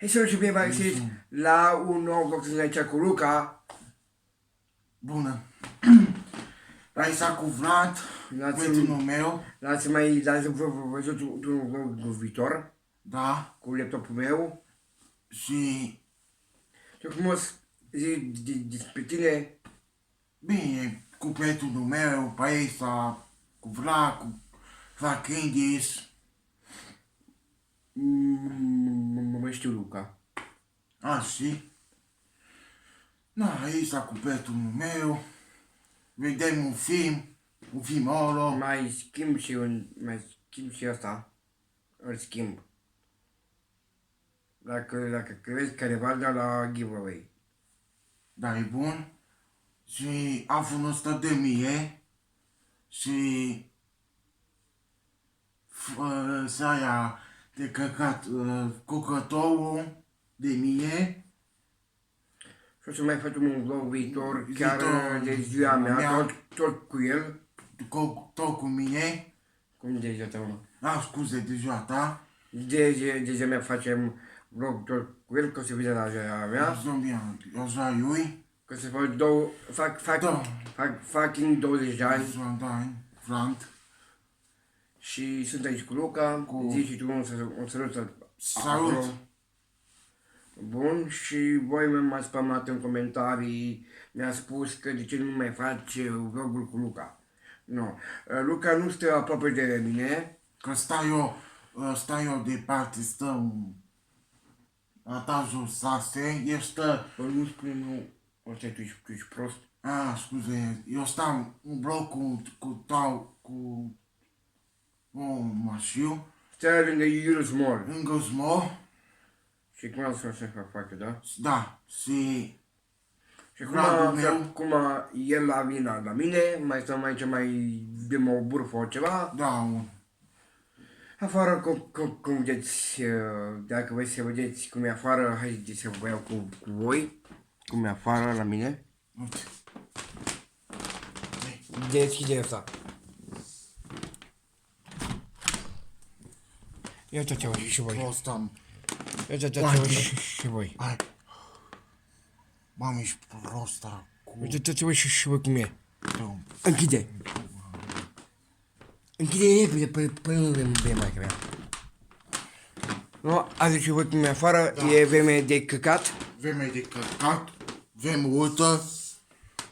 Hai să și bine v-am găsit la un nou vlog din aici cu Luca. Bună! Aici s-a cuvrat prietenul meu. L-ați văzut un vlog viitor. Da. Cu laptopul meu. Și... Ce frumos zi despre tine. Bine, cu prietenul meu, pe aici s-a cuvrat, cu fac indies. Mă știu Luca. Și? Da, aici s-a cu prietenul meu. Vedem un film ăla. Mai schimb și asta. Îl schimb. Dacă crezi careva de la giveaway. Da, e bun. Și a fost 100 de mie. Și... Saia de căcat cucătorul de mie. Și o să mai facem un vlog viitor, chiar de ziua mea, tot cu el. Tot cu mine. Cum de ziua ta, mă? Scuze, de ziua ta. De ziua mea facem vlog tot cu el, că o să vină la ziua mea. La ziua lui. Că să fac fucking 20 de ani. Frant. Și sunt aici cu Luca, zici și tu un salut. Salut! Bun, și voi m-ați spamat în comentarii, mi-a spus că de ce nu mai faci vlogul cu Luca. Nu. Luca nu stă aproape de mine. Că stai eu departe, stăm etajul 6, el stă... Nu spune nu, ăsta tu ești prost. Scuze, eu stau în blocul cu o mașină. Stai lângă Iurus Mall. Lângă Small. Și cum am să facă, da? Da, și cum el a venit la mine, mai stăm aici, mai bem o burfă ceva. Da, Afară, cum vedeți, dacă vreți să vedeți cum e afară, haideți să vă iau cu voi, cum e afară la mine. Uite. Deschide asta. Ia uitați-vă și voi. Ia uitați-vă și voi. Hai. Mamă, ești prost cu... Uitați-vă și voi cum e. Închide. Închide repede până nu vrem mai mea. Nu, azi și voi cum e afară, e vreme de căcat. Vreme de căcat, vreme urâtă,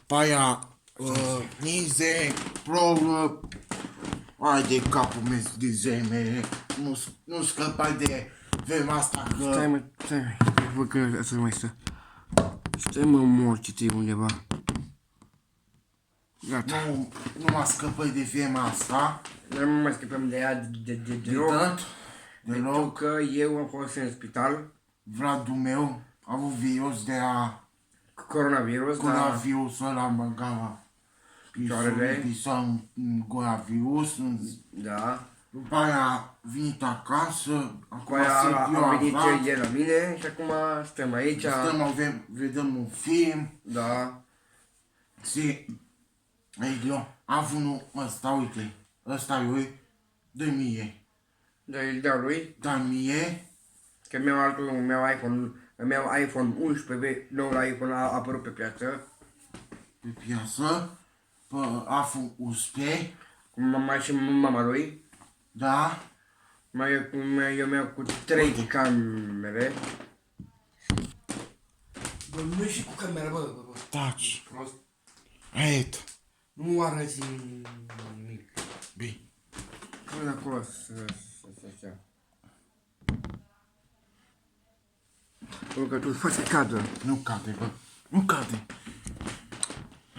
pe aia nize, plouă, ai de capul meu de zeme, nu scăpai de vremea asta că... Stai, văd că asta nu mai stă. Stai mă morți undeva. Gata. Nu mă scăpai de vremea asta. Nu mai scăpăm de ea deloc. Pentru că eu am fost în spital. Vladul meu a avut virus de a... Coronavirusul ăla în băgava. Pisa în gura virus. Da. După aia a venit acasă. Cu aia a venit el la mine și acum stăm aici. Vedem un film. Da. Și eu am avut ăsta, uite. Ăsta e lui de mie. Da, îl dau lui. Da, mie. Că meu iPhone 11, noul iPhone a apărut pe piață. Pe piață. Pe iPhone 11. Cu mama și mama lui. Da. Eu mi-au cu 3 camere. Bă, nu și cu camera, bă. Taci. Prost. Aiet. Nu arăți nimic. Bine. Până acolo să stea. Pentru că tu faci cadă. Nu cade, bă. Nu cade.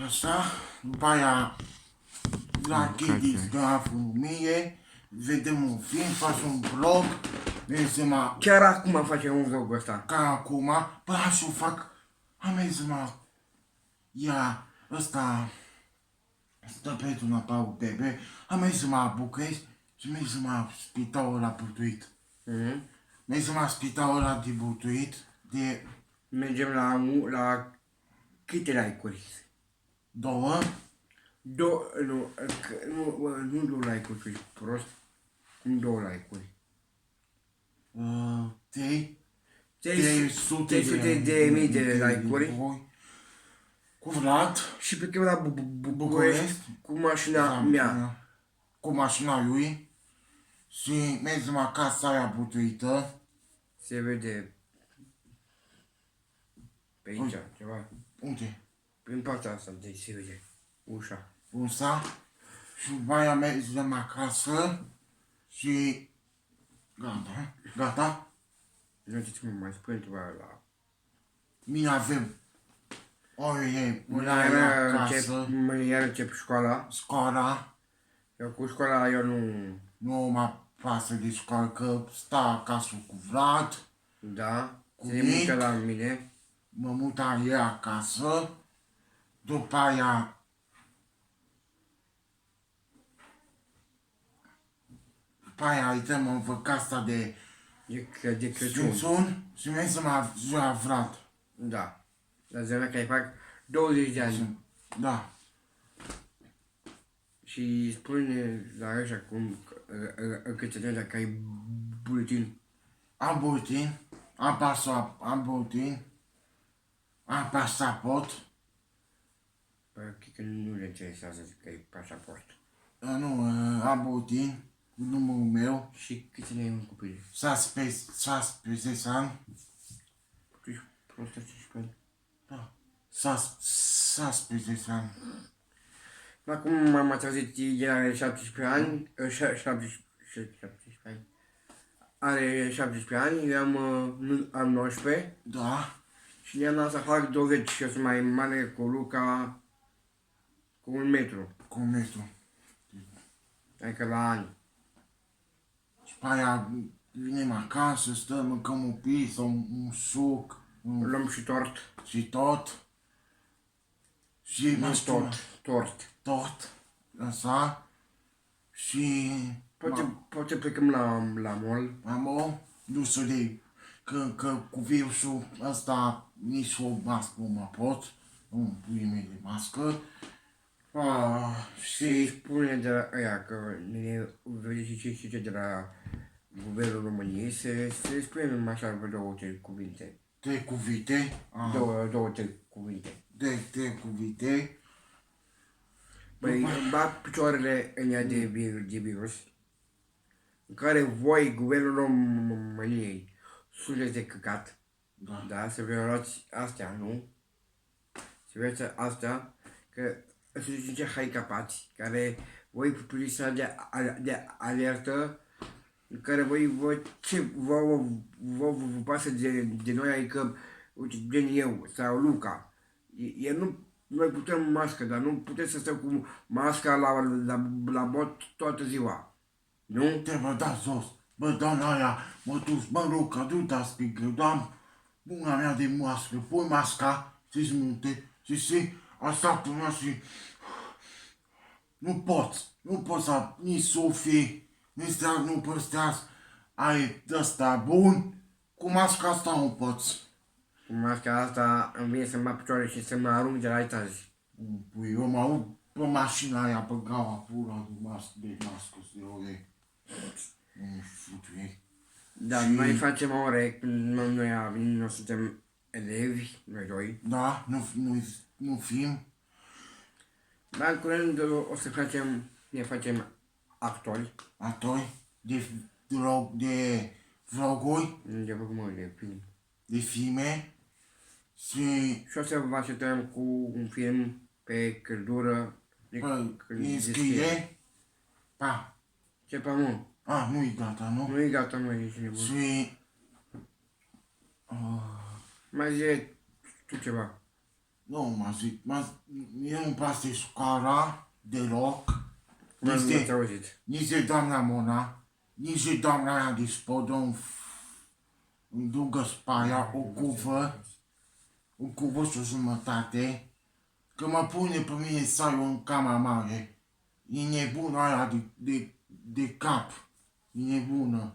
Așa. După aia la Kiddies de iPhone mie. Vedem un film, faci un vlog. Vezi-mă. Chiar acum facem un vlog ăsta. Ca acum. Păi așa o fac. Am mers-mă. Ia ăsta. Stă pe una pe bebe. Am mers la București și mers la spitalul ăla butuit. Mers la spitalul ăla de butuit. De... Mergem la câte like-uri? 2. Nu 2 like-uri, că ești prost. Cum 2 like-uri? 3. 300 de mii de like-uri. Cu Vlad, Și plecăm la București București, cu mașina mea. cu mașina lui și mergem acasă aia butuită. Se vede pe aici ceva. Unde? Prin partea asta, deci se vede ușa. Usa. Și după aia mergem acasă și gata, gata. Nu știu ce mai spune ceva la... Mine avem ore, acasă, Iar încep școala. școala. Eu cu școala eu nu... Nu mă pasă de școală, că stau acasă cu Vlad, Da. Cu Se Nic. mută la mine. mă muta el acasă, după aia uităm în văcasta de De Crăciun. Crăciun și mergem la Vlad. Da. La ziua mea care fac 20 de ani. Da, Și spune la ăștia cum încățănează dacă ai buletin. am buletin, am buletin, am pasaport, Cred că nu le interesează că ai pașaport. nu, am buletin cu numărul meu, Și câți ne ai în copil? 16 ani, Tu ești prostă 15 ani. da, 16 ani, Acum m-am auzit, el are 17 ani, 17 ani. Are 17 ani, eu am 19 da, și ne-am să fac 20 și eu sunt mai mare cu Luca cu 1 metru, cu metru. adică la ani. Și pe aia venim acasă, stăm, mâncăm un pis sau un suc Luăm și tort, și tot. Și nu tort. tot, așa. Și Poate plecăm la mall. am dus de că cu virusul ăsta nici o mască nu mă pot, nu pui mei de mască. Și spune de la ăia că ne vede și ce știe de la Guvernul României, se spune numai așa vreo două, trei cuvinte. Trei cuvinte, Două, trei cuvinte. trei cuvinte, Băi, îmi bat picioarele în ea de virus, în care voi, Guvernul României, sunteți de căcat. da, Da, să vă luați astea, nu? Să vedeți astea, că sunt niște handicapați, care voi puteți de alertă, în care ce vă pasă de noi, adică, uite, gen eu sau Luca, noi putem mască, dar nu puteți să stăm cu masca la bot toată ziua, nu? te mă da jos, bă, doamna aia, mă duci, bă, Luca, du-te a spică, doamn, buna mea de mască, pui masca, și munte, și asta până și nu poți să nici sufli, nici să nu păstreați, ai ăsta bun, cu masca asta nu poți. Cu masca asta îmi vine să-mi bat picioare și să mă arunc de la etaj. Păi eu mă aud pe mașina aia, pe gaua pura de mască, de ore. Nu știu ei. Da, noi facem ore, când noi suntem elevi, noi doi. Da, nu fim. Dar în curând o să ne facem actori. Atunci, de vloguri, De făcut de film. de filme și Și o să vă așteptăm cu un film pe căldură. înscrie. Pa. Ce pe mă? Nu-i gata, nu? Nu e gata, mă, ești nebun. Și Mai zi tu ceva. nu mă zic, mie nu-mi place școala deloc. Nu Nici ați de, auzit. nici de doamna Mona, nici de doamna aia de sport, îmi dugă spaia, o cuvă și o jumătate, că mă pune pe mine să ai în cama mare. E nebună aia de cap. E nebună.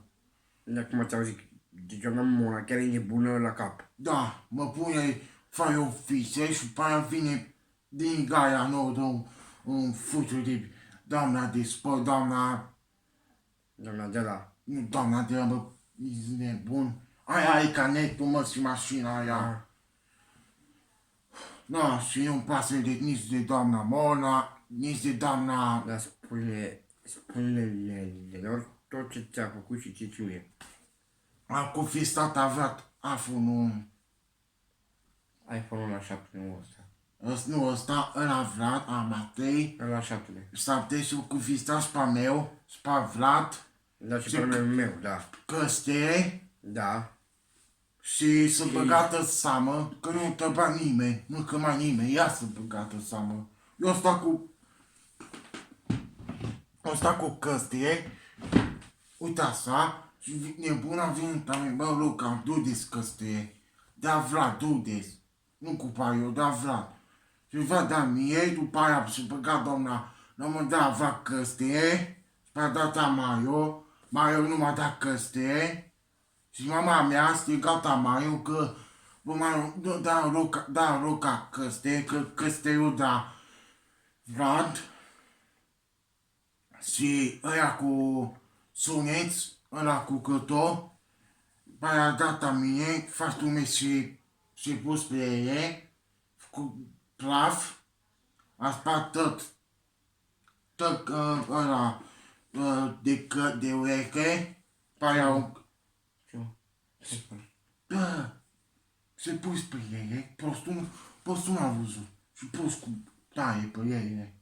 Dacă m-ați auzit, deci eu n-am una, chiar e nebună la cap. Da, mă pune, fai o fișe și pe aia vine din gaia nouă de un futul de doamna de sport, Doamna de la. nu doamna de la, bă, e nebun. Aia e canetul, mă, și mașina aia. Ah, Da, și nu-mi pasă nici de doamna Mona, nici de doamna... dar spune lor tot ce ți-a făcut și ce ție. Acum fi stat avrat iPhone-ul, iPhone-ul la 7, nu ăsta. nu ăsta, ăla Vlad, a Matei, La 7. 7 și cu fi stat spa meu, spa Vlad, Da, și Ce- problemul meu, da. căste Da. și să băgată seamă, că nu trebuia nimeni, nu că mai nimeni, ia să băgată seamă. Eu sta cu căste, uite așa, și nebuna vine la mine, bă, Luca, du-des căste, da Vlad, du-des, nu cu eu, da Vlad. Și Vlad da mie, după aia și băga doamna, nu mă da Vlad căste, și a dat Maio nu m-a dat căste, și mama mea a strigat a Maio că, bă, Maio, da Luca căste, că căste eu da Vlad, și ăia cu suneți, ăla cu câto, pe aia a dat a mine, fatul meu și pus pe ele, cu praf, a spart tot ăla de ureche, pe aia, bă, se pus pe ele, prostul n-a văzut, și pus cu taie pe ele,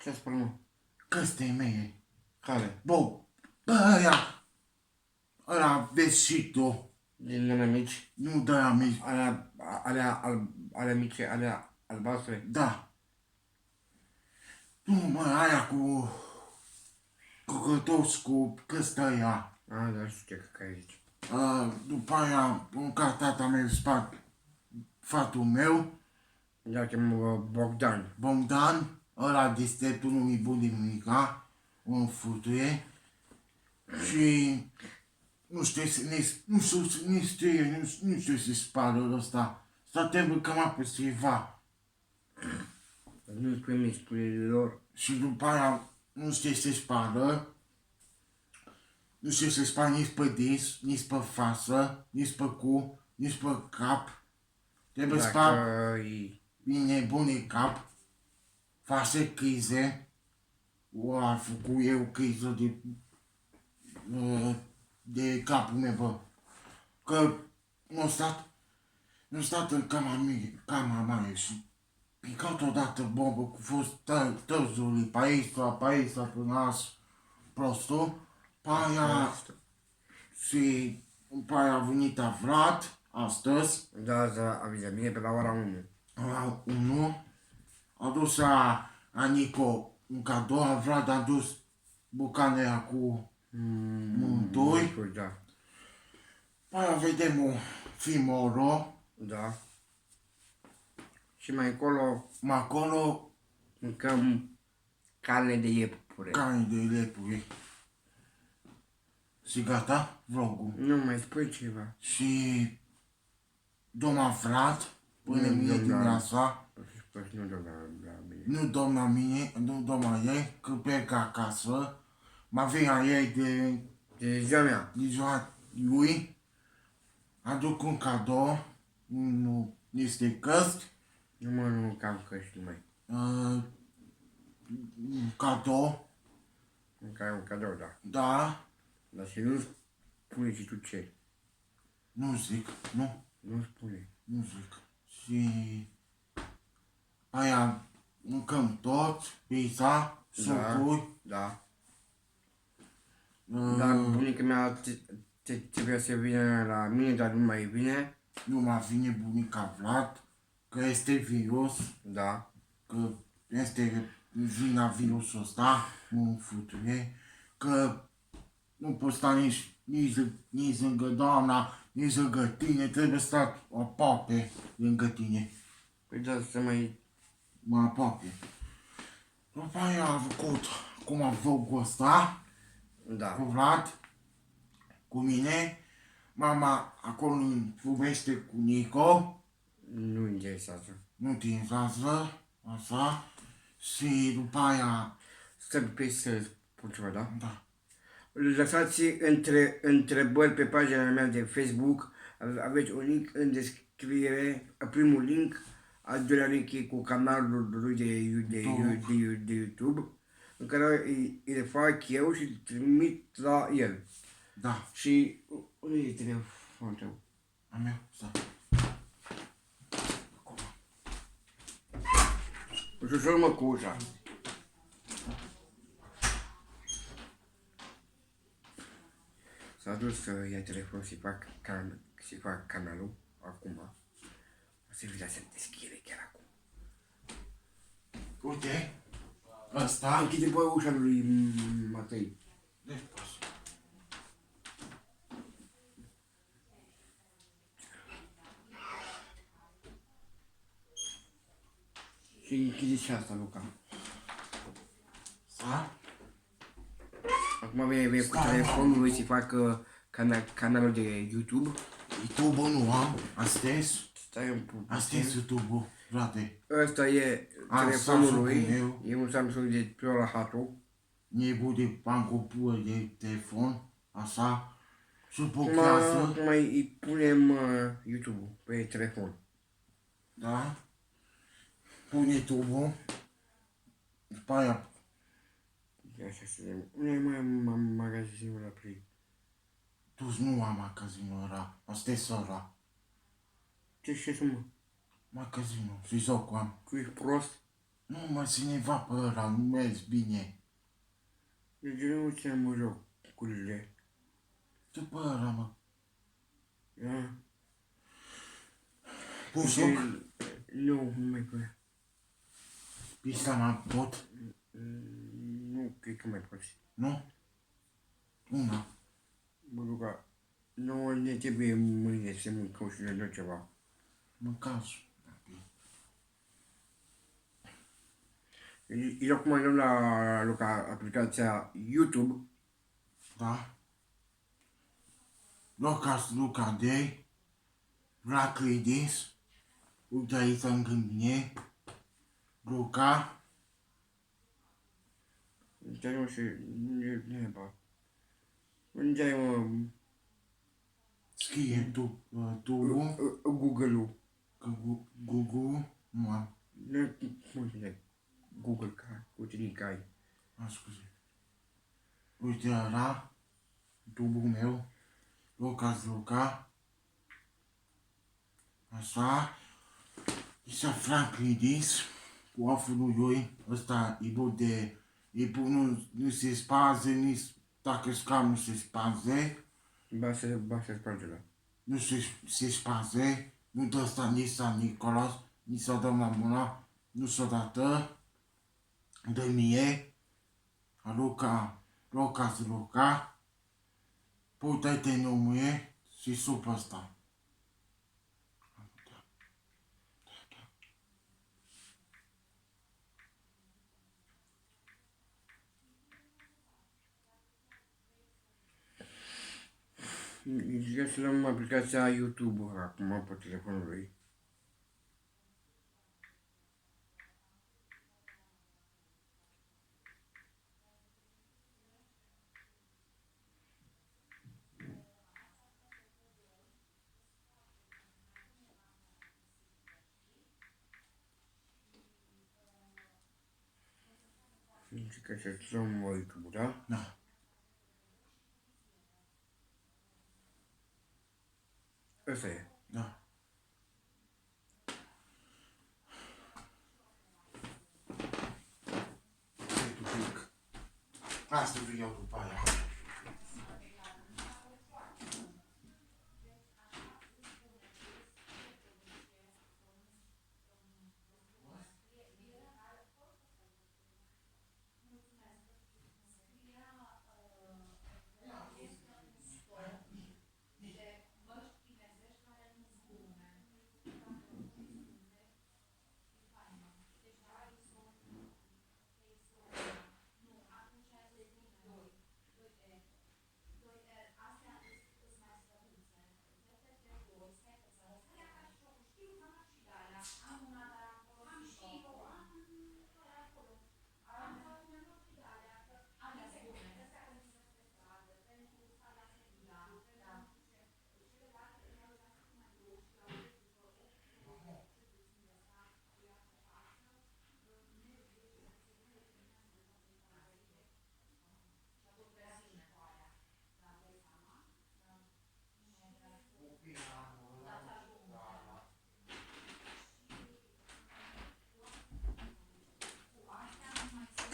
Ce spune, mă? căstei mele. Care? Bă, ăla vestitul, Din mâna mici? nu de la mici, Alea mici, alea albastre? da. Nu, mă, aia cu căcătos, cu căstăia. Ah, da, știu ce că ai zici. După aia, ca tata meu spart fatul meu, Da, chemă Bogdan. Bogdan, ăla deșteptul nu-i bun de mânica, un futuie. Și nu știu, nu știu să spară ăsta. Ăsta trebuie că m-a pe ceva. Nu spune mie, spune lor. Și după aia nu știu să spară. Nu știu să spară nici pe dis, nici pe față, nici pe cu, nici pe cap. Trebuie să spar bine bun în cap. Face crize. A făcut eu criză de capul meu, bă. Că nu stat în cama mea și picat odată bombă cu fost tărzului pe aici, până azi prostul. Pe aia și după aia a venit Vlad astăzi, Da, da, aviză bine pe la ora 1. la 1, a dus a Nico un cadou, a Vlad a dus bucanea cu mântui. Da. Pe aia vedem o fimoro, Da. Și mai încolo mai acolo mâncăm carne de iepure. carne de lepuri. Și gata vlogul. Nu mai spui ceva. Și doamna Vlad, până mine dimineața, Păi nu doamna la mine. nu doamna mine, nu doamna ei, că plec acasă, mă vine ei De ziua mea. de ziua lui, aduc un cadou, niște căști, Nu mă nu cam căști mai. un cadou, Mâncai un cadou, da. da, Dar și nu spune și tu ce. nu zic, Nu spune. nu zic. Și aia mâncăm toți, pizza, supuri, Da. Dar bunica mea trebuia să vină la mine, dar nu mai vine. nu mai vine bunica Vlad, că este virus, Da. că este vina virusul ăsta, nu futuie, că nu poți sta nici lângă doamna, nici lângă tine, trebuie să stai aproape lângă tine, Păi da, să mai... mai aproape. După aia a făcut cum a vlogul ăsta, cu Da. Vlad, cu mine, mama acolo vorbește cu Nico, Nu interesează. nu te interesează, așa, și după aia, Să spun ceva, da? da, Lăsați întrebări pe pagina mea de Facebook Aveți un link în descriere, primul link, al doilea link e cu canalul lui de YouTube, în care îl fac eu și îl trimit la el. Da. Și unde e telefonul tău? A meu, stai. Ușor mă cu ușa. S-a dus să ia telefonul și fac canalul acum. O să vrea să deschide chiar acum. Uite. Ăsta. Închide bă ușa lui Matei. Deci pas. Și închide și asta, Luca. Da? Acum vine cu telefonul lui să facă canalul de YouTube. YouTube-ul nu am, astăzi. Stai un pic. Astăzi YouTube-ul, frate. Ăsta e telefonul lui. E un Samsung de pe la hatul. Nebun de pancopură de telefon, așa. Acum Subochează, îi punem YouTube-ul pe telefon. da? Pune tubul. După aia, Așa să vedem. Unde e mai magazinul la Play? tu nu am magazinul ăla. Astăzi ăla. Ce să mă? Magazinul, și jocul am. Tu ești prost? Nu mă țineva pe ăla, nu mergi bine. De ce nu ți-am mă jocurile? Ce pe ăla, mă? Da? Pun joc? Nu mai pot. Pista mai pot? Nu cred că mai poți. Nu? Una. Mă duc. Nu ne trebuie mâine să mâncăm și noi ceva. Mâncați. Eu acum ajung la aplicația YouTube. Da? Lucas Luca Day. Black Ladies. Uite aici lângă mine. Luca. Unde ai mă și... Neba. Unde ai mă... Scrie tu. Google-ul. Că Google. Nu am. Google ca ucenic ai. Scuze. Uite ăla. Tubul meu. Lucas Luca. Așa. Isa Franklidis. Cu aful lui. Ăsta e bun de... E bun, nu se sparge, nici dacă scam nu se sparge. Ba să sparge la. Nu se sparge. Nu dă ăsta nici San Nicolas. Nici să dăm la mâna. Nu s-o dată. Dă mie. Lucas Luca. Putea-te nume și sub ăsta. Zice să luăm aplicația YouTube acum pe telefonul lui. Zice că să luăm YouTube, da? Da. Ăsta e. Da. Stai tu pic. Asta vreau eu după aia.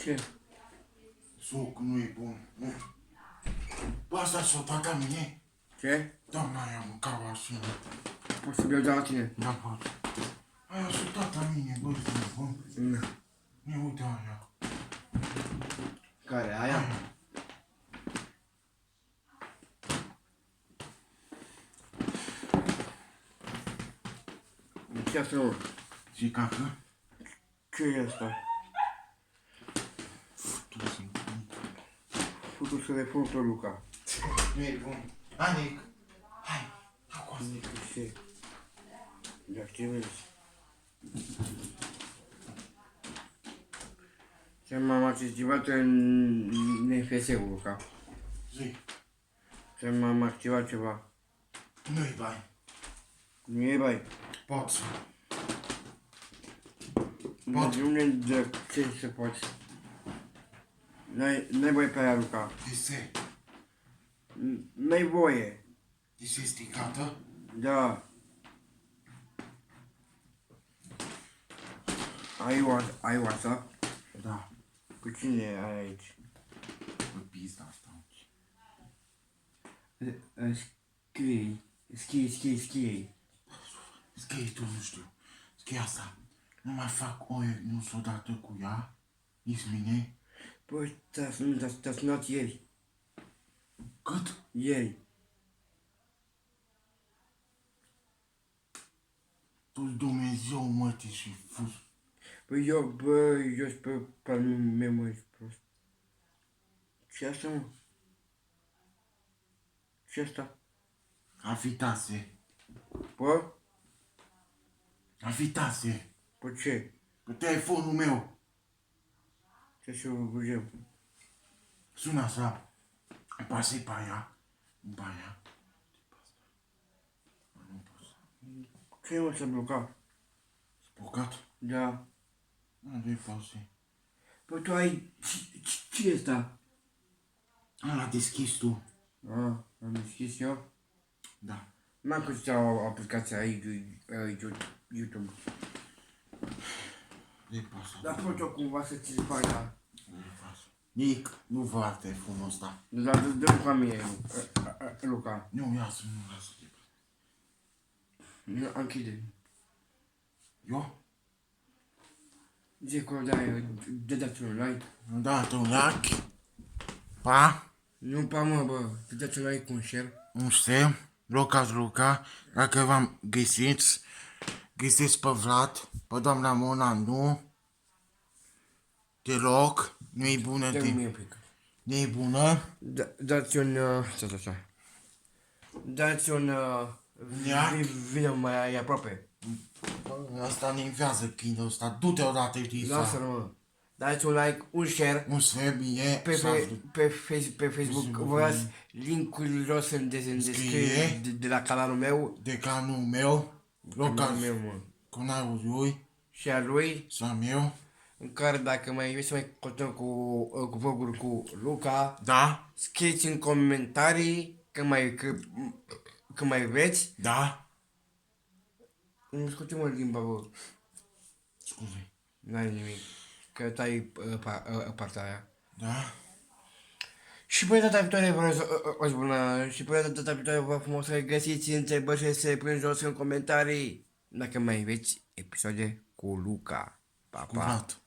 Ce? Suc nu e bun. Nu. Bă, asta s-o dat la mine? Ce? Doamna, aia mâncat mașină. Poți să beau de la tine? Da, pot. Aia s-o dat la mine, bă, e bun. Nu. Ia uite aia. Care? Aia? Ce asta, mă? Și cacă? Ce e asta? Tu sunt. Futu telefon pe Luca. Nu e bun. Anic. Hai. Acolo. Ce? Deactivezi. Ce m-am activat în NFS-ul, Luca. Zi. Ce m-am activat ceva. Nu-i bani. Nu e bai. Poți. Pot. De ce să poți? N-ai voie pe aia, Luca. De ce? N-ai voie. De ce e stricată? Da. Ai WhatsApp? Da. Cu cine ai aici? Bă, pizda asta. Scrie. Scrie tu, nu știu. Scrie asta. Nu mai fac oie, nu s-o dată cu ea. Nici mine. Păi, te-a sunat ieri. Cât? Ieri. Tu Dumnezeu, mătii și fus. Păi eu sunt pe al meu, mă, ești prost. Ce asta, mă? Ce asta? Afitase. Pă? Afitase. Pă ce? Pe telefonul meu. Ce să văzem? Sună așa. Pasă-i pe aia. Pe aia. Nu pot. Ce mă s-a blocat? Spocat? Da. Nu-i pasă. Păi tu ai... Ce e asta? L-a deschis tu. Am deschis eu? Da. M-am pus o aplicație aici, YouTube. Nu-i pasă. Dar pot eu cumva să ți fac, da? Nu-i pasă. Nic, nu vă telefonul ăsta. Dar dă-mi ca mie, Luca. Nu, ia să nu lasă. Închide. Eu? Zic că dați un like. Am dat un like. Pa. Nu pa mă, bă, dați un like cu un share. Un știu. Luca. Dacă v-am găsiți pe Vlad, pe doamna Mona, nu. Te rog, nu-i bună. Dă-mi mie un pic. Nu-i bună. Dați un... Stai. Dați un... Neac. Vine mai aproape. Asta ne învează chinul ăsta. Du-te odată, Lasă-l, mă. Dați un like, un share. Un sfert mie. Pe Facebook, vă las link-ul jos în descriere de la canalul meu. De canul meu. Canalul meu, mă. Canalul lui. Și al lui, Sau meu. în care dacă mai vreți să mai continuăm cu vloguri cu Luca, Da. scrieți în comentarii că mai vreți. Da. Nu scuze-mă limba, bă. Scuze. N-ai nimic. Că tai partea aia. Da. Și până data viitoare vă o bună. Și până data viitoare vă frumos să găsiți întrebări și să prin jos în comentarii. Dacă mai aveți episoade cu Luca. Pa, pa. Curat.